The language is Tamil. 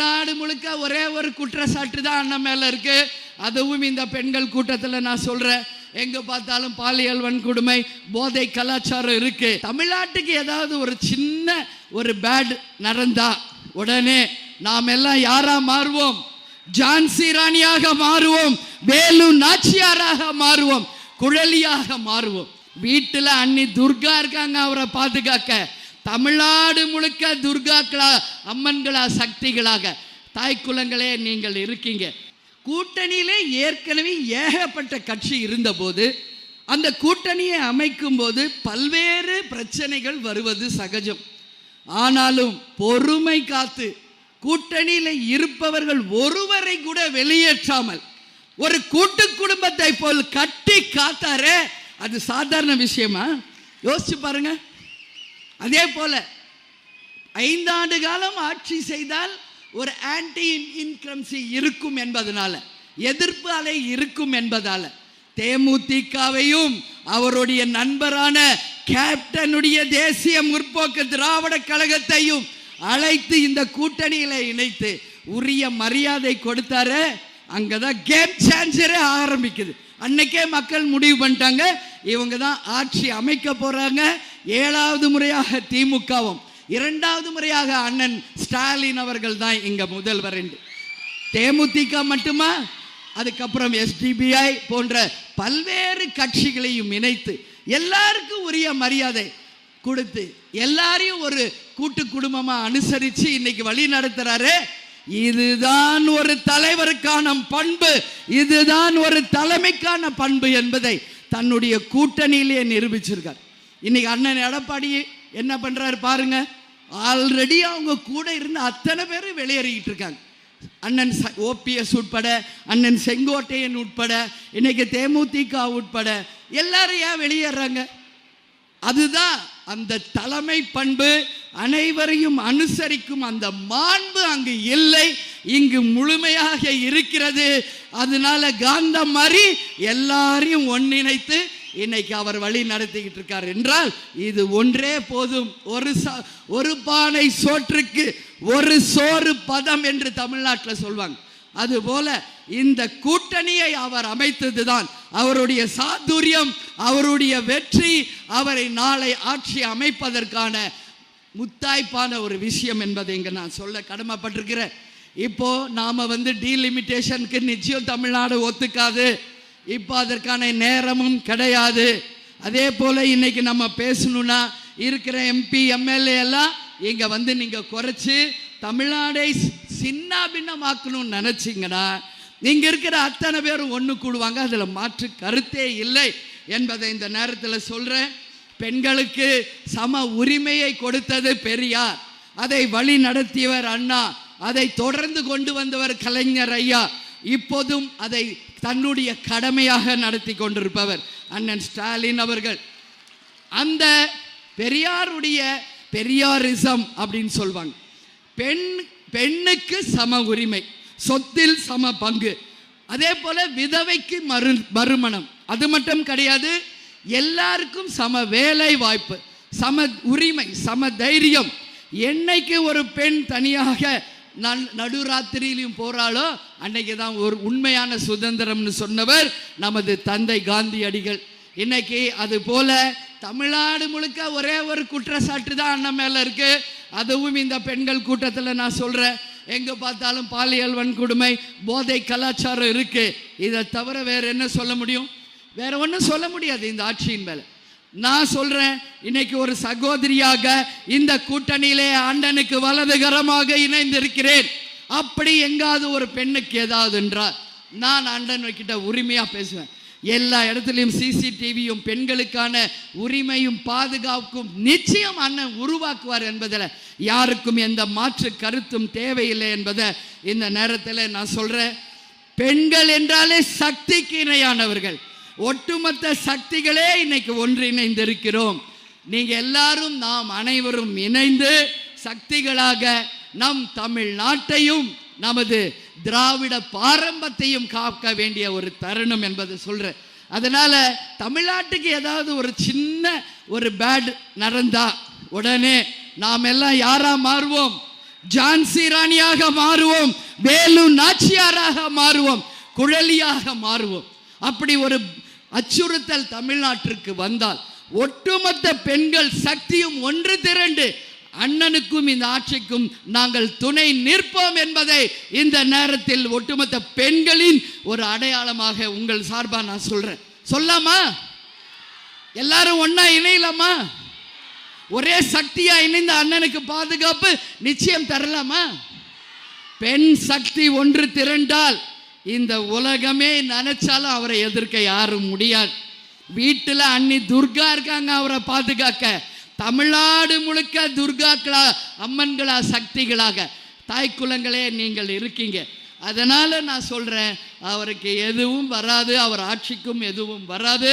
நாடு முழுக்க ஒரே ஒரு குற்றச்சாட்டு தான் அண்ணன் மேல இருக்கு. அதுவும் இந்த பெண்கள் கூட்டத்தில் நான் சொல்றேன், எங்க பார்த்தாலும் பாலியல் வன்கொடுமை, போதை கலாச்சாரம் இருக்கு. தமிழ்நாட்டுக்கு ஏதாவது ஒரு சின்ன ஒரு பேட் நடந்தா உடனே நாம் எல்லாம் யாரா மாறுவோம்? ஜான்சி ராணியாக மாறுவோம், வேலு நாச்சியாராக மாறுவோம், குழலியாக மாறுவோம். வீட்டில் அண்ணி துர்கா இருக்காங்க, அவரை பாதுகாக்க. தமிழ்நாடு முழுக்க துர்காக்களா, அம்மன்களா, சக்திகளாக தாய் குலங்களே நீங்கள் இருக்கீங்க. கூட்டணியிலே ஏற்கனவே ஏகப்பட்ட கட்சி இருந்தபோது அந்த கூட்டணியை அமைக்கும் போது பல்வேறு பிரச்சனைகள் வருவது சகஜம். ஆனாலும் பொறுமை காத்து கூட்டணியில் இருப்பவர்கள் ஒருவரை கூட வெளியேற்றாமல் ஒரு கூட்டு குடும்பத்தை போல் கட்டி காத்தாரே, அது சாதாரண விஷயமா? யோசிச்சு பாருங்க. அதே போல 5 ஆண்டு காலம் ஆட்சி செய்தால் ஒரு ஆன்டி இன்கம்சி இருக்கும் என்பதனால, எதிர்ப்பு அலை இருக்கும் என்பதால தேமுதிகவையும் அவருடைய நண்பரான கேப்டனுடைய தேசிய முற்போக்கு திராவிட கழகத்தையும் அழைத்து இந்த கூட்டணியில இணைத்து உரிய மரியாதை கொடுத்தாரு. அங்கதான் கேம் சேஞ்சரே ஆரம்பிக்குது. அன்னைக்கே மக்கள் முடிவு பண்ணிட்டாங்க, இவங்க தான் ஆட்சி அமைக்க போறாங்க. 7வது முறையாக திமுகவும் 2வது முறையாக அண்ணன் ஸ்டாலின் அவர்கள் தான் இங்க முதல்வர். தேமுதிக மட்டுமா, அதுக்கப்புறம் SDBI போன்ற பல்வேறு கட்சிகளையும் இணைத்து எல்லாருக்கும் உரிய மரியாதை கொடுத்து எல்லாரையும் ஒரு கூட்டு குடும்பமா அனுசரித்து இன்னைக்கு வழி நடத்துறாரு. இதுதான் ஒரு தலைவருக்கான பண்பு, இதுதான் ஒரு தலைமைக்கான பண்பு என்பதை தன்னுடைய கூட்டணியிலே நிரூபிச்சிருக்கார். இன்னைக்கு அண்ணன் எடப்பாடி என்ன பண்றாரு பாருங்க. ஆல்ரெடி அவங்க கூட இருந்த அத்தனை பேரும் வெளியேறிக்கிட்டு இருக்காங்க. அண்ணன் OPS உட்பட, அண்ணன் செங்கோட்டையன் உட்பட, இன்னைக்கு தேமுதிக உட்பட எல்லாரும் ஏன் வெளியேறாங்க? அதுதான் அந்த தலைமை பண்பு, அனைவரையும் அனுசரிக்கும் அந்த மாண்பு அங்கு இல்லை, இங்கு முழுமையாக இருக்கிறது. அதனால காந்தம் மாதிரி எல்லாரையும் ஒன்றிணைத்து இன்னைக்கு அவர் வழி நடத்திக்கிட்டு இருக்கார் என்றால் இது ஒன்றே போதும். ஒரு பானை சோற்றுக்கு ஒரு சோறு பதம் என்று தமிழ்நாட்டில் சொல்வாங்க. அதுபோல இந்த கூட்டணியை அவர் அமைத்ததுதான் அவருடைய சாதுரியம், அவருடைய வெற்றி, அவரை நாளை ஆட்சி அமைப்பதற்கான முத்தாய்ப்பான ஒரு விஷயம் என்பதை இங்க நான் சொல்ல கடமைப்பட்டிருக்கிறேன். இப்போ நாம டீலிமிட்டேஷனுக்கு நிச்சயம் தமிழ்நாடு ஒத்துக்காது. இப்போ அதற்கான நேரமும் கிடையாது. அதே போல இன்னைக்கு நம்ம பேசணும்னா இருக்கிற MP MLA எல்லாம் இங்க நீங்க குறைச்சு தமிழ்நாடை சின்ன பின்னமாக்கணும்னு நினைச்சிங்கன்னா நீங்க இருக்கிற அத்தனை பேரும் ஒன்று கூடுவாங்க. அதில் மாற்று கருத்தே இல்லை என்பதை இந்த நேரத்தில் சொல்றேன். பெண்களுக்கு சம உரிமையை கொடுத்தது பெரியார், அதை வழி நடத்தியவர் அண்ணா, அதை தொடர்ந்து கொண்டு வந்தவர் கலைஞர் ஐயா, இப்போதும் அதை தன்னுடைய கடமையாக நடத்தி கொண்டிருப்பவர் அண்ணன் ஸ்டாலின் அவர்கள். அந்த பெரியாருடைய பெரியாரிசம் அப்படின்னு சொல்வாங்க. பெண்ணுக்கு சம உரிமை, சொத்தில் சம பங்கு, அதே போல விதவைக்கு மறுமணம், அது மட்டும் கிடையாது, எல்லாருக்கும் சம வேலை வாய்ப்பு, சம உரிமை, சம தைரியம். என்னைக்கு ஒரு பெண் தனியாக நடுராத்திரியிலும் போறாளோ அன்னைக்கு தான் ஒரு உண்மையான சுதந்திரம்னு சொன்னவர் நமது தந்தை காந்தியடிகள். இன்னைக்கு அது போல தமிழ்நாடு முழுக்க ஒரே ஒரு குற்றச்சாட்டு தான் அண்ணன் மேல இருக்கு. அதுவும் இந்த பெண்கள் கூட்டத்தில் நான் சொல்றேன், எங்க பார்த்தாலும் பாலியல் வன்கொடுமை, போதை கலாச்சாரம் இருக்கு. இதை தவிர வேற என்ன சொல்ல முடியும்? வேற ஒன்றும் சொல்ல முடியாது இந்த ஆட்சியின் மேல. நான் சொல்றேன், இன்னைக்கு ஒரு சகோதரியாக இந்த கூட்டணியிலே அண்ணனுக்கு வலதுகரமாக இணைந்திருக்கிறேன். அப்படி எங்காவது ஒரு பெண்ணுக்கு ஏதாவது என்றால் நான் அண்ணன் கிட்ட உரிமையா பேசுவேன். எல்லா இடத்துலையும் CCTVயும் பெண்களுக்கான உரிமையும் பாதுகாப்பும் நிச்சயம் அண்ணன் உருவாக்குவார் என்பதில் யாருக்கும் எந்த மாற்று கருத்தும் தேவையில்லை என்பதை இந்த நேரத்தில் நான் சொல்றேன். பெண்கள் என்றாலே சக்திக்கு இணையானவர்கள், ஒட்டுமொத்த சக்திகளே இன்னைக்கு ஒன்றிணைந்திருக்கிறோம். நீங்க எல்லாரும் நாம் அனைவரும் இணைந்து சக்திகளாக நம் தமிழ்நாட்டையும் நமது திராவிட பாரம்பரியத்தையும் காக்க வேண்டிய ஒரு தருணம் என்பதை சொல்றேன். அதனால தமிழ்நாட்டுக்கு ஏதாவது ஒரு சின்ன ஒரு பேட் நடந்தா உடனே நாம் எல்லாம் யாரா மாறுவோம்? ஜான்சி ராணியாக மாறுவோம், வேலு நாச்சியாராக மாறுவோம், குழலியாக மாறுவோம். அப்படி ஒரு அச்சுறுத்தல் தமிழ்நாட்டிற்கு வந்தால் ஒட்டுமொத்த பெண்கள் சக்தியும் ஒன்று திரண்டு அண்ணனுக்கும் இந்த ஆட்சிக்கும் நாங்கள் துணை நிற்போம் என்பதை இந்த நேரத்தில் ஒட்டுமொத்த பெண்களின் ஒரு அடையாளமாக உங்கள் சார்பா நான் சொல்றேன். சொல்லாமா? எல்லாரும் ஒன்னா இணையலாமா? ஒரே சக்தியா இணைந்த அண்ணனுக்கு பாதுகாப்பு நிச்சயம் தரலாமா? பெண் சக்தி ஒன்று திரண்டால் இந்த உலகமே நினைச்சாலும் அவரை எதிர்க்க யாரும் முடியாது. வீட்டில் அண்ணி துர்கா இருக்காங்க அவரை பாதுகாக்க. தமிழ்நாடு முழுக்க துர்காக்களா, அம்மன்களா, சக்திகளாக தாய் குலங்களே நீங்கள் இருக்கீங்க. அதனால நான் சொல்றேன், அவருக்கு எதுவும் வராது, அவர் ஆட்சிக்கும் எதுவும் வராது.